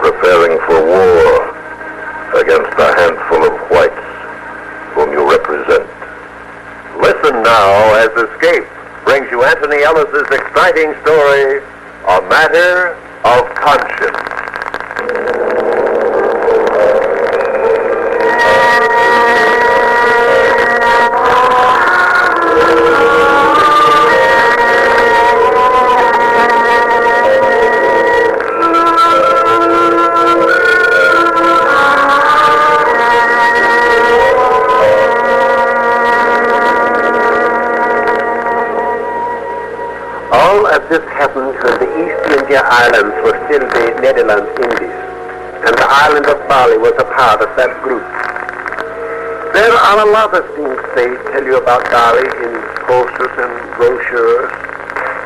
preparing for war against a handful of whites whom you represent. Listen now as Escape brings you Anthony Ellis's exciting story, A Matter of Conscience. This happened when the East India Islands were still the Netherlands Indies, and the island of Bali was a part of that group. There are a lot of things they tell you about Bali in posters and brochures,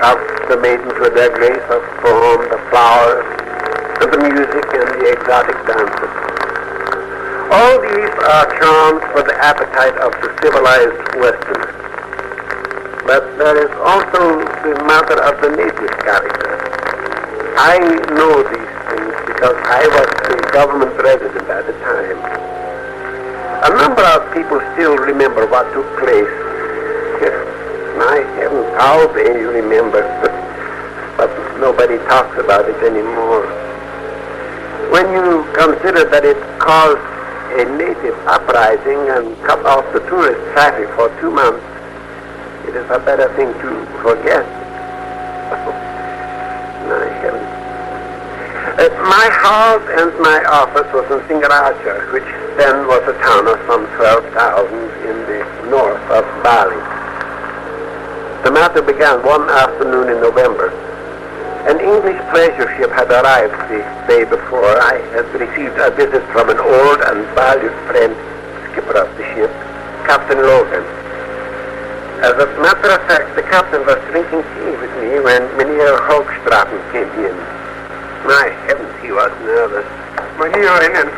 of the maidens with their grace of form, the flowers, and the music and the exotic dances. All these are charms for the appetite of the civilized Westerner. But there is also the matter of the native character. I know these things because I was the government resident at the time. A number of people still remember what took place. My heavens, how they remember. But nobody talks about it anymore. When you consider that it caused a native uprising and cut off the tourist traffic for 2 months, it is a better thing to forget. My heavens. My house and my office was in Singaraja, which then was a town of some 12,000 in the north of Bali. The matter began one afternoon in November. An English pleasure ship had arrived the day before. I had received a visit from an old and valued friend, skipper of the ship, Captain Logan. As a matter of fact, the captain was drinking tea with me when Mynheer Hoogstraten came in. My heavens, he was nervous. Mynheer Heinen.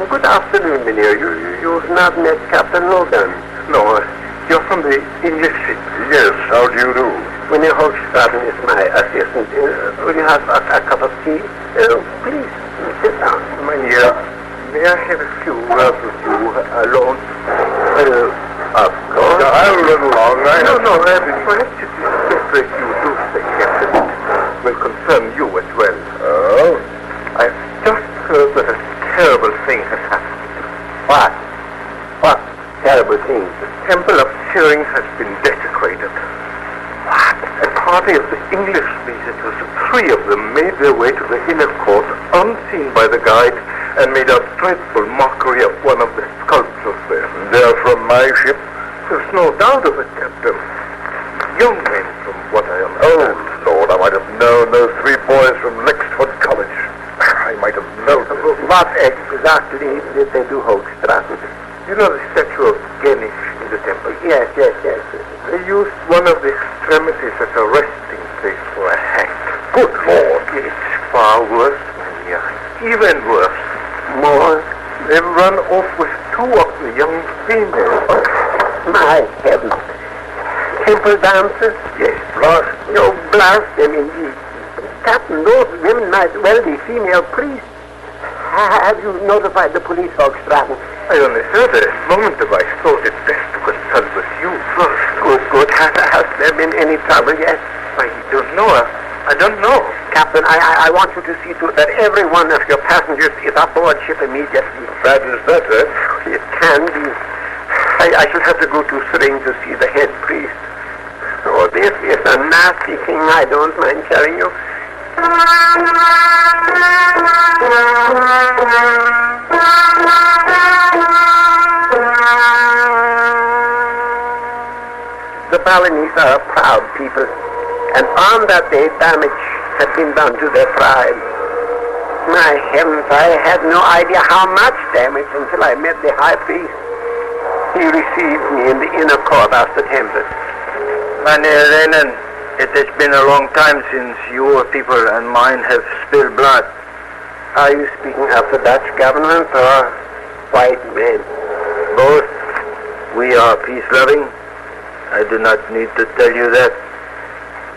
Good afternoon, Mynheer. You've not met Captain Logan? No, you're from the English ship. Yes, how do you do? Mynheer Hoogstraten is my assistant. Will you have a cup of tea? Please, sit down. Mynheer, may I have a few words with you alone? Of course. I'll run along. Perhaps it is better if you do say, Captain. It will concern you as well. Oh? I've just heard that a terrible thing has happened. What? What terrible thing? The temple of Shearing has been desecrated. What? A party of the English visitors, 3 of them, made their way to the inner court unseen by the guide and made a dreadful mockery of one of the sculptures there. They're from my ship? There's no doubt of it, Captain. Young men, from what I understand. Oh, Lord, I might have known those 3 boys from Lexford College. I might have known them. What exactly did they do, Hoogstraten? You know the statue of Ganesh in the temple? Yes. They used one of the extremities as a resting place for a hang. Good Lord. It's far worse, Mynheer. Even worse. More? They've run off with 2 of the young females. My heavens. Temple dancers? Yes. You blast them indeed. Captain, those women might well be female priests. Have you notified the police, Hoogstraten? I only heard it a moment ago. I thought it best to consult with you first. Good. Has there been any trouble yet? I don't know. Captain, I want you to see to it that every one of your passengers is aboard ship immediately. Bad is that, eh? It can be. I shall have to go to Sring to see the head priest. Oh, this is a nasty thing. I don't mind telling you. The Balinese are a proud people, and on that day damage had been done to their pride. My heavens, I had no idea how much damage until I met the high priest. He received me in the inner court of the temple. Mynheer Heinen, it has been a long time since your people and mine have spilled blood. Are you speaking of the Dutch government or white men? Both. We are peace-loving. I do not need to tell you that.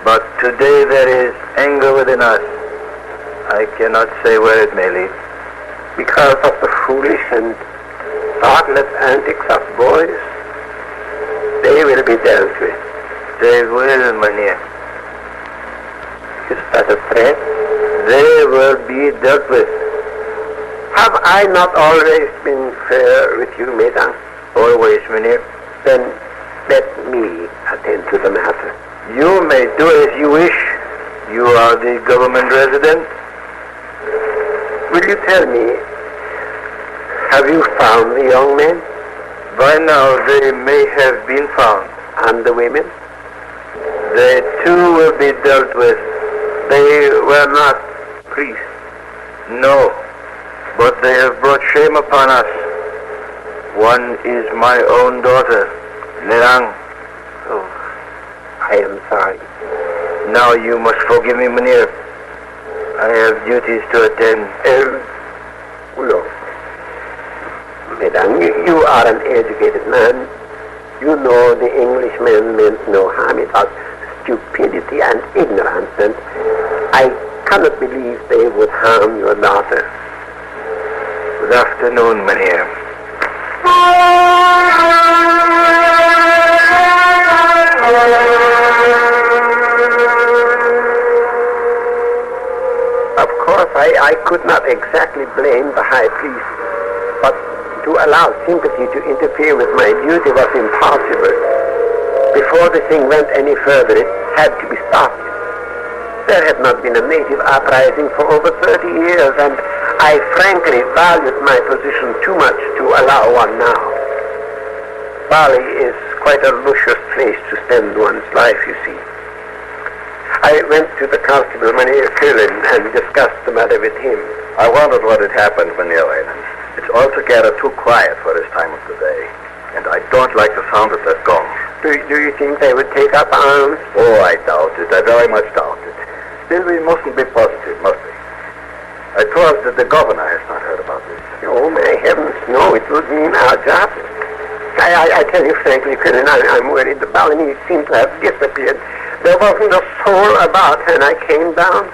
But today there is anger within us. I cannot say where it may lead. Because of the foolish and thoughtless antics of boys, they will be dealt with. They will, Mynheer. Is that a threat? They will be dealt with. Have I not always been fair with you, Mesdames? Always, Mynheer. Then let me attend to the matter. You may do as you wish. You are the government resident. Will you tell me, have you found the young men? By now they may have been found. And the women? They too will be dealt with. They were not priests. No, but they have brought shame upon us. One is my own daughter, Lerang. Oh, I am sorry. Now you must forgive me, Mynheer. I have duties to attend. Look, Madame, you are an educated man. You know the Englishmen meant no harm. It was stupidity and ignorance, and I cannot believe they would harm your daughter. Good afternoon, Mynheer. Of course, I could not exactly blame the high priest, but to allow sympathy to interfere with my duty was impossible. Before the thing went any further, it had to be stopped. There had not been a native uprising for over 30 years, and I frankly valued my position too much to allow one now. Bali is quite a luscious place to spend one's life, you see. I went to the constable, Mynheer Cullen, and discussed the matter with him. I wondered what had happened, Mynheer Raiden. It's altogether too quiet for this time of the day, and I don't like the sound of that gong. Do you think they would take up arms? Oh, I doubt it. I very much doubt it. Still, we mustn't be positive, must we? I trust that the governor has not heard about this. Oh, my heavens, no, it would mean our job. I tell you frankly, Cullen, I'm worried. The Balinese seem to have disappeared. There wasn't a soul about when I came down.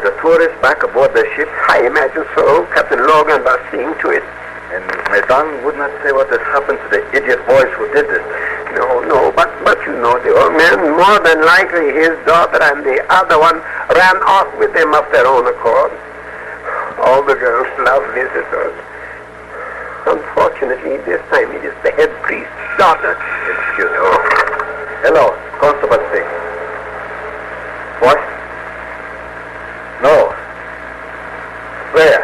The tourists back aboard their ship? I imagine so. Captain Logan was seeing to it. And Mesdames would not say what has happened to the idiot boys who did this. No, but you know the old man, more than likely his daughter and the other one ran off with him of their own accord. All the girls love visitors. Unfortunately, this time it is the head priest's daughter. Excuse me. Oh. Hello, Constable speaking. What? No. Where?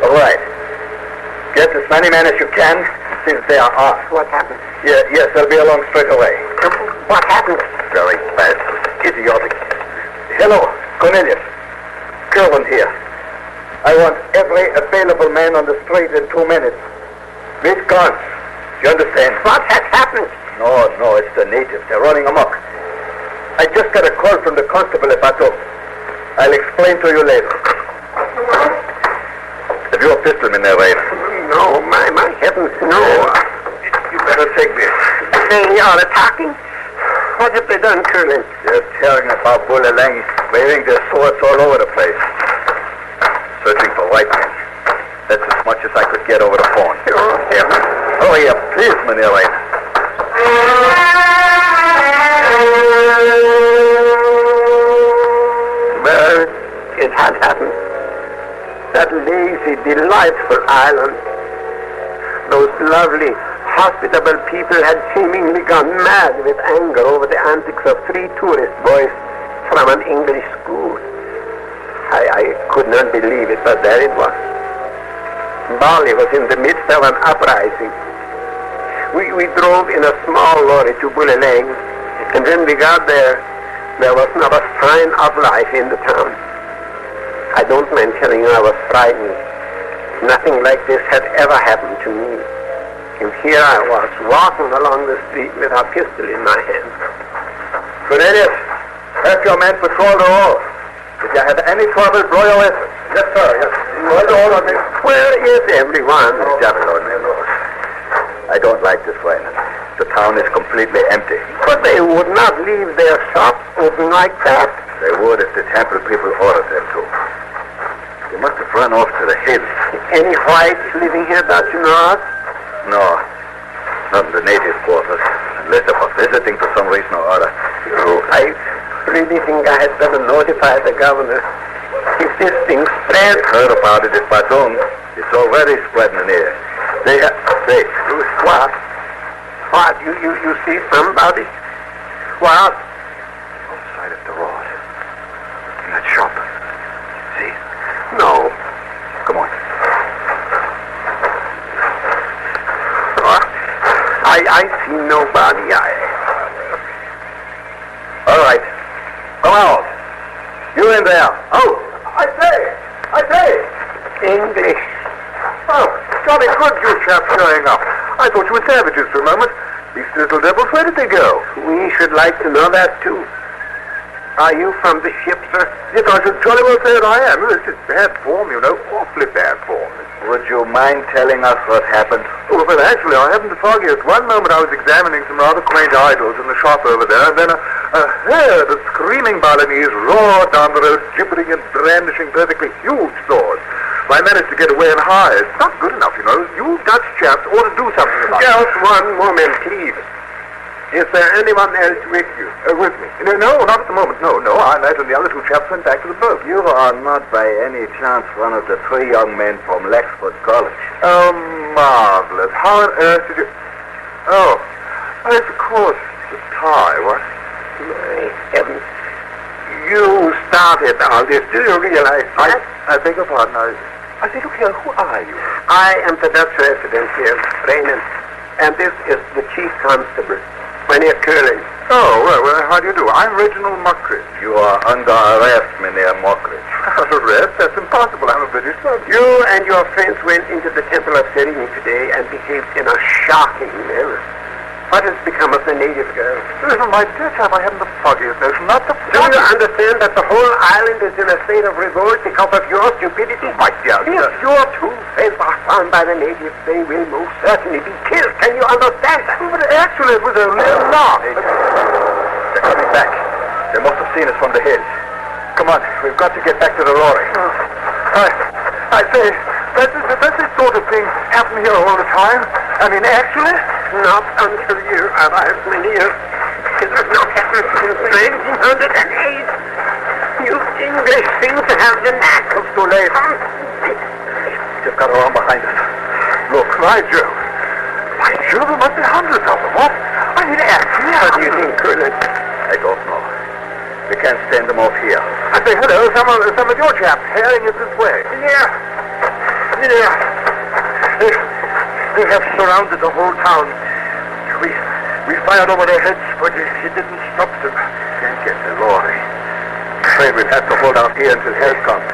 All right. Get as many men as you can since they are off. What happened? Yes, they'll be along straight away. What happened? Very bad. Idiotic. Hello, Cornelius. Kerwin here. I want every available man on the street in 2 minutes. With guns. You understand? What has happened? No, it's the natives. They're running amok. I just got a call from the constable at Bato. I'll explain to you later. Have you a pistol in there, Raiden? No, my heavens, no. You better take this. They are attacking? What have they done, Colonel? They're tearing about Bulelang, waving their swords all over the place. Searching for white men. That's as much as I could get over the phone. Oh, heavens. Hurry up, please, Mynheer Raiden. Well, it had happened. That lazy, delightful island. Those lovely, hospitable people had seemingly gone mad with anger over the antics of 3 tourist boys from an English school. I could not believe it, but there it was. Bali was in the midst of an uprising. We drove in a small lorry to Buleleng, and when we got there was not a sign of life in the town. I don't mind telling you I was frightened. Nothing like this had ever happened to me. And here I was, walking along the street with a pistol in my hand. Cornelius, have your men patrol the wall. If you have any trouble, blow your whistle. Yes, sir, yes. Where is everyone? Just Lord knows. I don't like this, Raiden. The town is completely empty. But they would not leave their shops open like that. They would if the temple people ordered them to. They must have run off to the hills. Any whites living here that you know of? No, not in the native quarters, unless they were visiting for some reason or other. No, I really think I had better notify the governor. If this thing spreads... They've heard about it at Batum. It's already spreading in here. They have... Say, What? What? You see somebody? What? outside of the road. In that shop. See? No. Come on. I see nobody. All right. Come out. You in there. Out. I say! English. Oh, jolly good you chaps showing up. I thought you were savages for a moment. These little devils, where did they go? We should like to know that, too. Are you from the ship, sir? Yes, I should jolly well say that I am. This is bad form, you know. Awfully bad form. Would you mind telling us what happened? Oh, well, actually, I haven't the foggiest. One moment I was examining some rather quaint idols in the shop over there, and then a herd of screaming Balinese roared down the road, gibbering and brandishing perfectly huge swords. I managed to get away and hide. It's not good enough, you know. You Dutch chaps ought to do something about it. Just one moment, please. Is there anyone else with you? With me? No, not at the moment. No. I and the other two chaps went back to the boat. You are not by any chance one of the three young men from Lexford College. Oh, marvelous. How on earth did you... Oh, yes, of course. The tie, what? My heavens. You started all this. Do you realize that? I beg your pardon. I say, look here, who are you? I am the Dutch resident here, Reinen, and this is the chief constable, Meneer Curling. Oh, well, how do you do? I'm Reginald Mockridge. You are under arrest, Meneer Mockridge. Arrest? That's impossible. I'm a British subject. You and your friends went into the Temple of Serene today and behaved in a shocking manner. What has become of the native girl? Listen, my dear chap, I haven't the foggiest notion. Not the Do you understand that the whole island is in a state of revolt because of your stupidity? My dear, If your two friends are found by the natives, they will most certainly be killed. Can you understand that? But actually, it was only a laugh. They're coming back. They must have seen us from the hills. Come on, we've got to get back to the lorry. I say, does this sort of thing happen here all the time? I mean, actually? Not until you arrived, Meneer. It has not happened since 1908. You English seem to have the knack. It's too late. Just got around behind us. Look, by Jove, there must be hundreds of them. What? I mean, actually, What do you think, Colonel? I don't know. We can't stand them off here. I say, hello, some of your chaps herring us this way. Yeah. They have surrounded the whole town. We fired over their heads, but it didn't stop them. Can't get the lorry. Afraid we'll have to hold out here until help comes.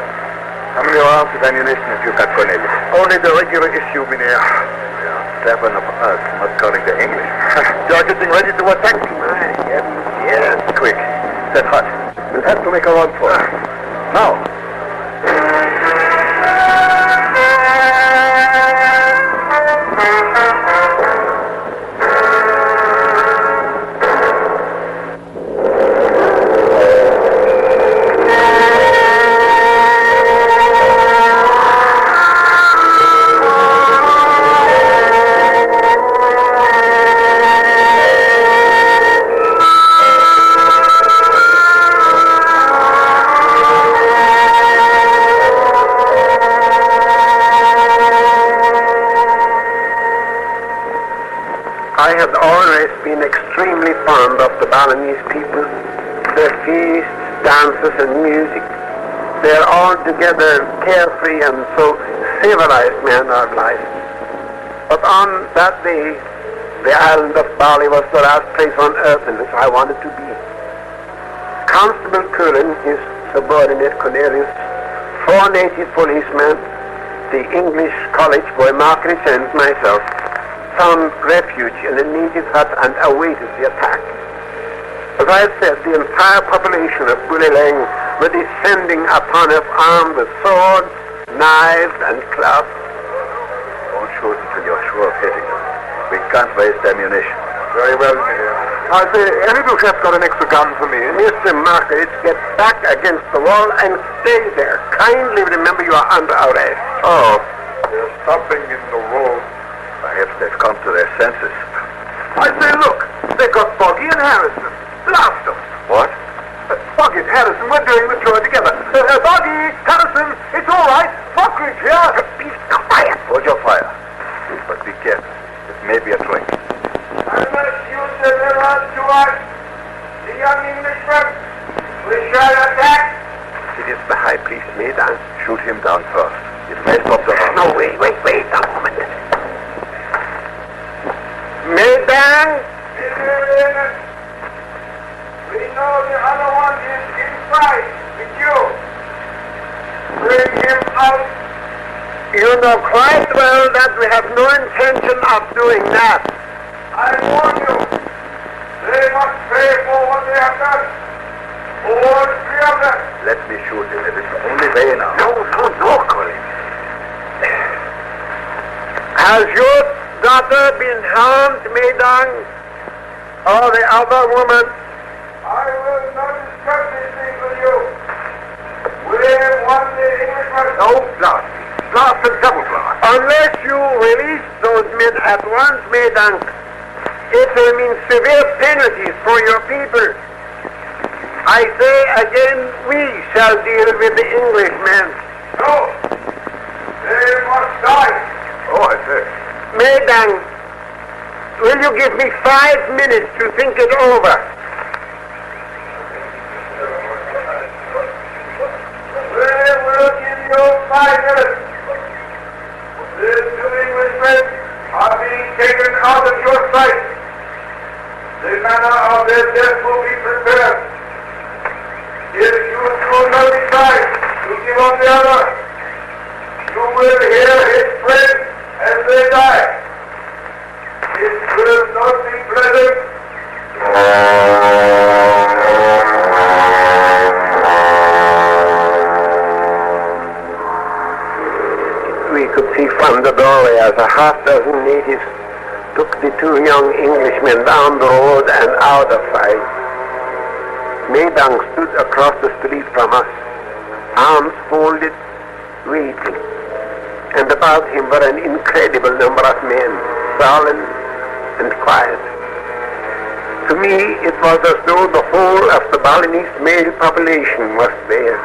How many rounds of ammunition have you got, Cornelius? Only the regular issue, Meneer. There are 7 of us, not counting the English. You're getting ready to attack? Yes, quick. Set hot. We'll have to make a run for it. Now. I have always been extremely fond of the Balinese people, their feasts, dances, and music. They are altogether carefree and so civilized manner of life. But on that day, the island of Bali was the last place on earth in which I wanted to be. Constable Cullen, his subordinate Cornelius, 4 native policemen, the English college boy Mockridge, and myself found refuge in a native hut and awaited the attack. As I said, the entire population of Bulilang were descending upon us armed with swords, knives, and clubs. Don't shoot until you're sure of hitting them. We can't waste ammunition. Very well, Meneer. I say, any of you chaps got an extra gun for me? Mr. Margaret, get back against the wall and stay there. Kindly remember you are under arrest. Oh, there's something in the road. Perhaps they've come to their senses. I say, look, they got Foggy and Harrison. Blast them. What? Foggy and Harrison, we're doing the tour together. Foggy, Harrison, it's all right. Fogridge here. Be quiet. Hold your fire. But be careful. It may be a trick. I must use the mirror to us. The young Englishman. We shall attack. It is the high priest, Madame. Shoot him down first. It may stop the run. No, wait a moment. Madame? We know the other one is inside with you. Bring him out. You know quite well that we have no intention of doing that. I warn you. They must pay for what they have done. All three of them. Let me shoot him. It is the only way now. No, Colin. Has your daughter been harmed, Madame? Or the other woman? I will not discuss these things with you. We want the Englishman. No, blast and double blast. Unless you release those men at once, Madame, it will mean severe penalties for your people. I say again, we shall deal with the Englishmen. No. They must die. Oh, I say. Madame, will you give me 5 minutes to think it over? We will give you 5 minutes. These two Englishmen are being taken out of your sight. The manner of their death will be prepared. If you do not decide to give up the other, you will hear his friends as they die. It will not be pleasant. We could see from the doorway as a half-dozen natives took the two young Englishmen down the road and out of sight. Madang stood across the street from us, arms folded, waiting. And about him were an incredible number of men, sullen and quiet. To me, it was as though the whole of the Balinese male population was there,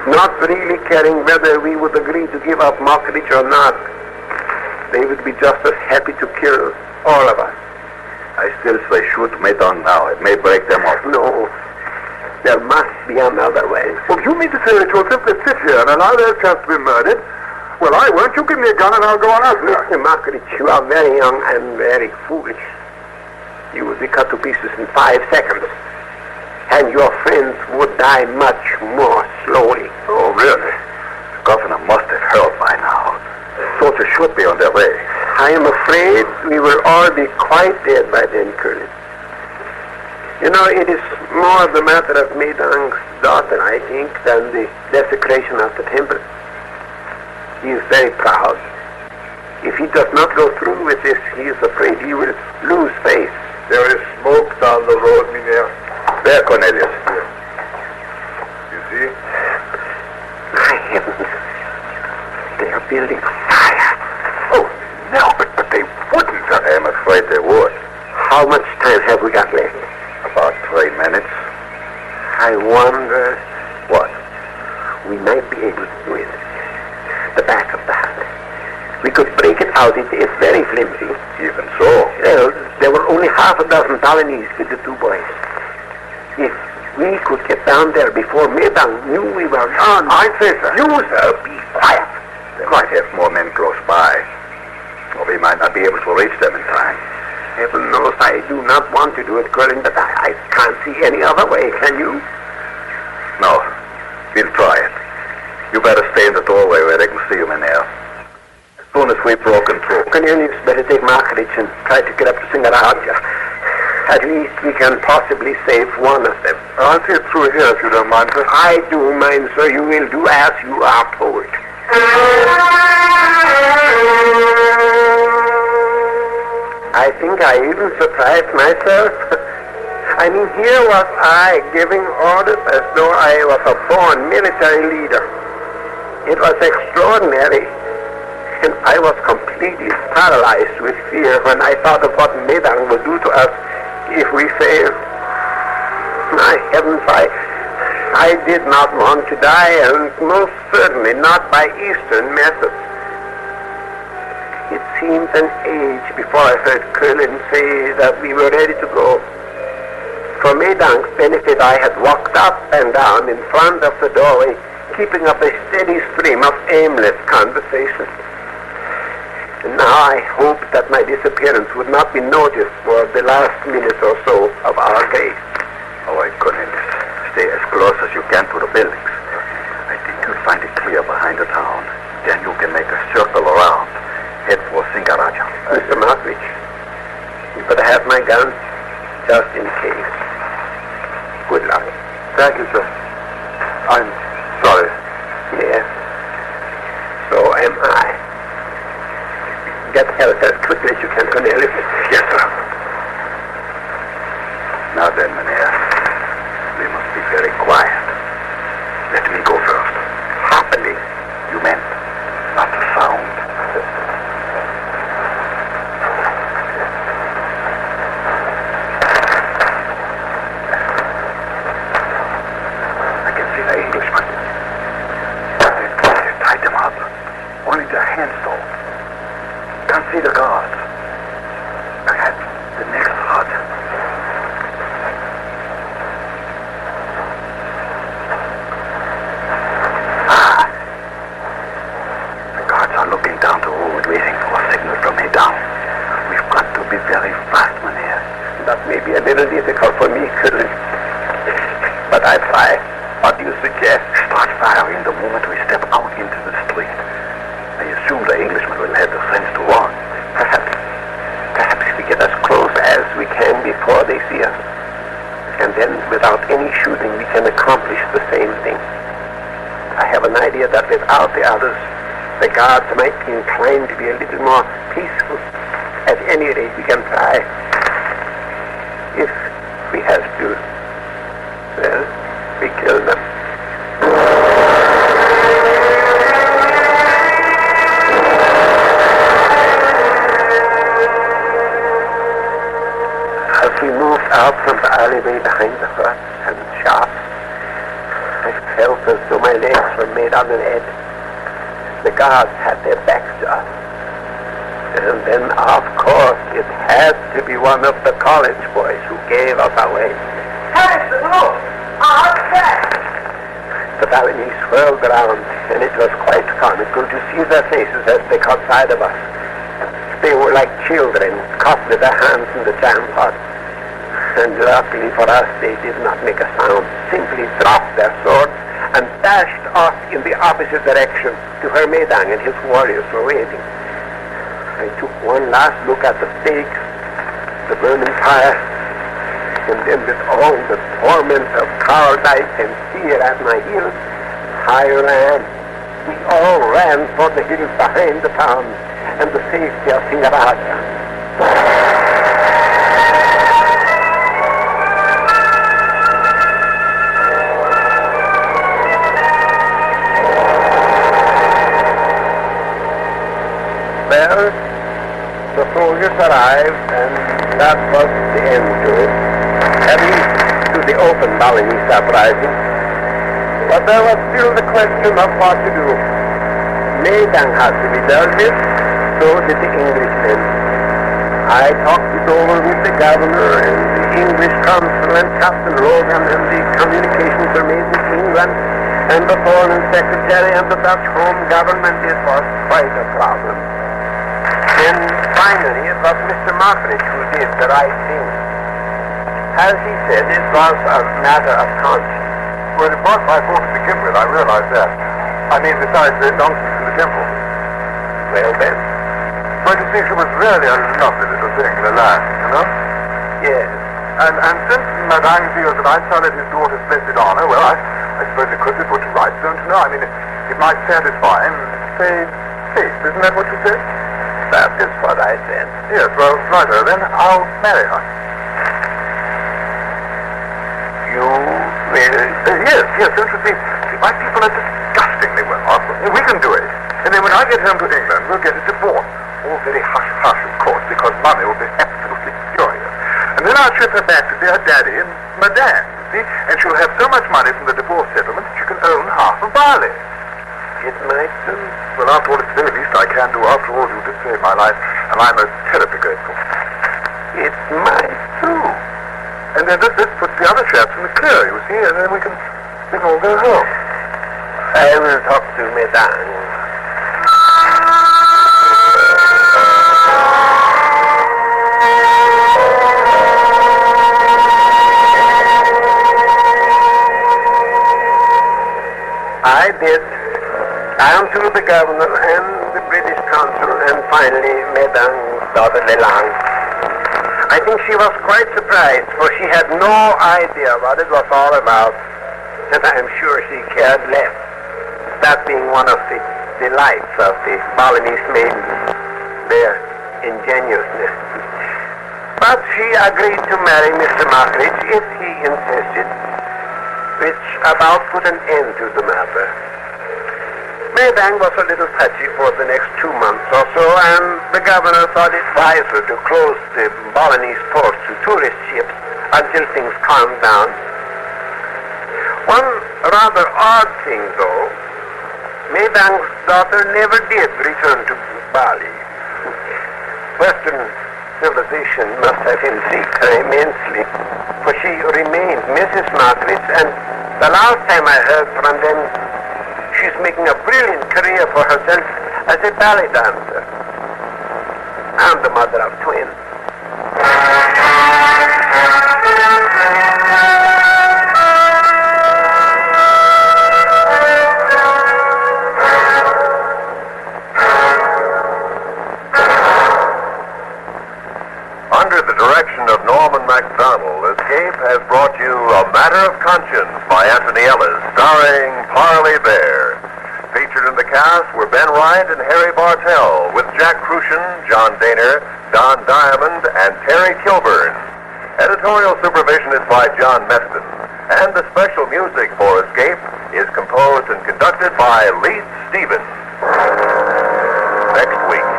not really caring whether we would agree to give up Mockridge or not. They would be just as happy to kill all of us. I still say shoot Medan now. It may break them off. No, there must be another way. Well, you mean to say that you'll simply sit here and allow their chance to be murdered? Well, I won't. You give me a gun and I'll go on after you. Mr. Mockridge, you are very young and very foolish. You would be cut to pieces in 5 seconds. And your friends would die much more slowly. Oh, really? The governor must have heard by now. Soldiers should be on their way. I am afraid we will all be quite dead by then, Colonel. You know, it is more the matter of Medang's daughter, I think, than the desecration of the temple. He is very proud. If he does not go through with this, he is afraid he will lose face. There is smoke down the road, Mynheer. There, Cornelius. You see? My heavens. They are building a fire. Oh, no, but they wouldn't. I am afraid they would. How much time have we got left? About 3 minutes. I wonder. What? We might be able to do it. The back of the hut. We could break it out. It is very flimsy. Even so. Well, there were only half a dozen Balinese with the 2 boys. If we could get down there before Medang knew we were gone. I say, sir. You, sir, be quiet. They might have more men close by. Or we might not be able to reach them in time. Heaven knows I do not want to do it, Colin, but I can't see any other way, can you? No. We'll try it. You better stay in the doorway where they can see you in there. As soon as we've broken through. Cornelius, better take Margaret and try to get up to Singaraja. At least we can possibly save one of them. I'll see it through here if you don't mind, sir. I do mind, sir. You will do as you are told. I think I even surprised myself. I mean, here was I giving orders as though I was a born military leader. It was extraordinary, and I was completely paralyzed with fear when I thought of what Medang would do to us if we failed. My heavens, I did not want to die, and most certainly not by Eastern methods. It seemed an age before I heard Curlin say that we were ready to go. For Medang's benefit, I had walked up and down in front of the doorway, keeping up a steady stream of aimless conversation. And now I hoped that my disappearance would not be noticed for the last minute or so of our day. Oh, I couldn't. Stay as close as you can to the buildings. I think you'll find it clear behind the town. Then you can make a circle around. Head for Singaraja. Mr. Markovich, you better have my gun, just in case. Good luck. Thank you, sir. I'm sorry. Yes, so am I. Get help as quickly as you can, Cornelius. Yes, sir. Now then, Mynheer, we must be very quiet. Let me go first. Happening. You meant not a sound. I can see the Englishman. They've tied them up. Only their hands though. Can't see the guards. Perhaps the next hut. The guards are looking down the road, waiting for a signal from me down. We've got to be very fast, Mynheer. That may be a little difficult for me, Curlin. But I'll try. What do you suggest? Start firing the moment we step out into the street. I assume the Englishman will have the sense to warn. Perhaps we get as close as we can before they see us. And then, without any shooting, we can accomplish the same thing. I have an idea that without the others, the guards might be inclined to be a little more peaceful. At any rate, we can try. If we have to, well, we kill them. As we moved out from the alleyway behind the huts and shops, I felt as though my legs were made on an edge. The guards had their backs to us. And then, of course, it had to be one of the college boys who gave us away. Harrison, look! Our back! The Balinese swirled around, and it was quite comical to see their faces as they caught sight of us. They were like children caught with their hands in the jam pot. And luckily for us, they did not make a sound, simply dropped their swords and dashed off in the opposite direction to where Medang and his warriors were waiting. I took one last look at the stakes, the burning fire, and then with all the torment of cowardice and fear at my heels, I ran. We all ran for the hills behind the town and the safety of Singaraja. Well, the soldiers arrived, and that was the end to it. At least to the open Balinese uprising. But there was still the question of what to do. Medang had to be dealt with, so did the Englishmen. I talked it over with the governor and the English consul and Captain Logan, and the communications were made with England and the foreign secretary and the Dutch home government. It was quite a problem. And finally, it was Mr. Markovich who did the right thing. As he said, it was a matter of conscience. Well, it was my fault to begin with, I realize that. I mean, besides the nonsense in the temple. Well then, But you see, she was really a lovely little thing, the last, you know? yes. And since Madame feels that I sullied his daughter's blessed honor, well, I suppose it could be put to rights, don't you know? I mean, it might satisfy him. Say, faith, isn't that what you said? That is what I said. Yes, well, righto, then I'll marry her. you will? Yes, don't you see? My people are disgustingly well off. We can do it. And then when I get home to England, we'll get a divorce. All very hush-hush, of course, because Mummy will be absolutely furious. And then I'll ship her back to dear Daddy and Madame, see? And she'll have so much money from the divorce settlement that she can own half of Bali. It might do. Well, after all, it's the very least I can do. After all, you did save my life, and I'm most terribly grateful. It might do. And then this puts the other chaps in the clear, you see, and then we can all go home. I will talk to Madame. I did. I am to the governor and the British consul and finally Madame's daughter Lelang. I think she was quite surprised, for she had no idea what it was all about, and I am sure she cared less, that being one of the delights of the Balinese maidens, their ingenuousness. But she agreed to marry Mr. Mockridge if he insisted, which about put an end to the matter. Maybank was a little touchy for the next 2 months or so, and the governor thought it wiser to close the Balinese ports to tourist ships until things calmed down. One rather odd thing, though, Maybank's daughter never did return to Bali. Western civilization must have intrigued her immensely, for she remained Mrs. Mockridge, and the last time I heard from them, she's making a brilliant career for herself as a ballet dancer. I'm the mother of twins. Under the direction of Norman MacDonald, Escape has brought you A Matter of Conscience by Anthony Ellis, starring Parley Bear. Featured in the cast were Ben Wright and Harry Bartell, with Jack Crucian, John Daner, Don Diamond, and Terry Kilburn. Editorial supervision is by John Meston, and the special music for Escape is composed and conducted by Leeds Stevens. Next week.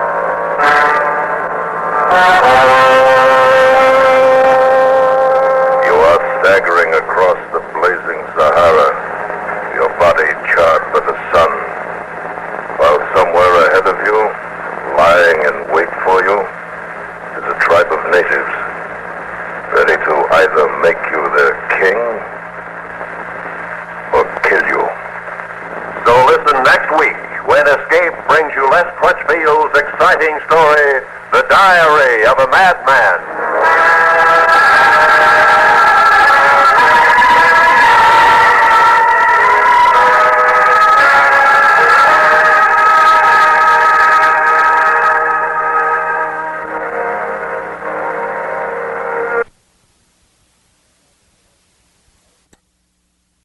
You are staggering across the blazing Sahara, your body charred by the sun, while somewhere ahead of you, lying in wait for you, is a tribe of natives, ready to either make you their king or kill you. So listen next week when Escape brings you Les Crutchfield's exciting story, The Diary of a Madman.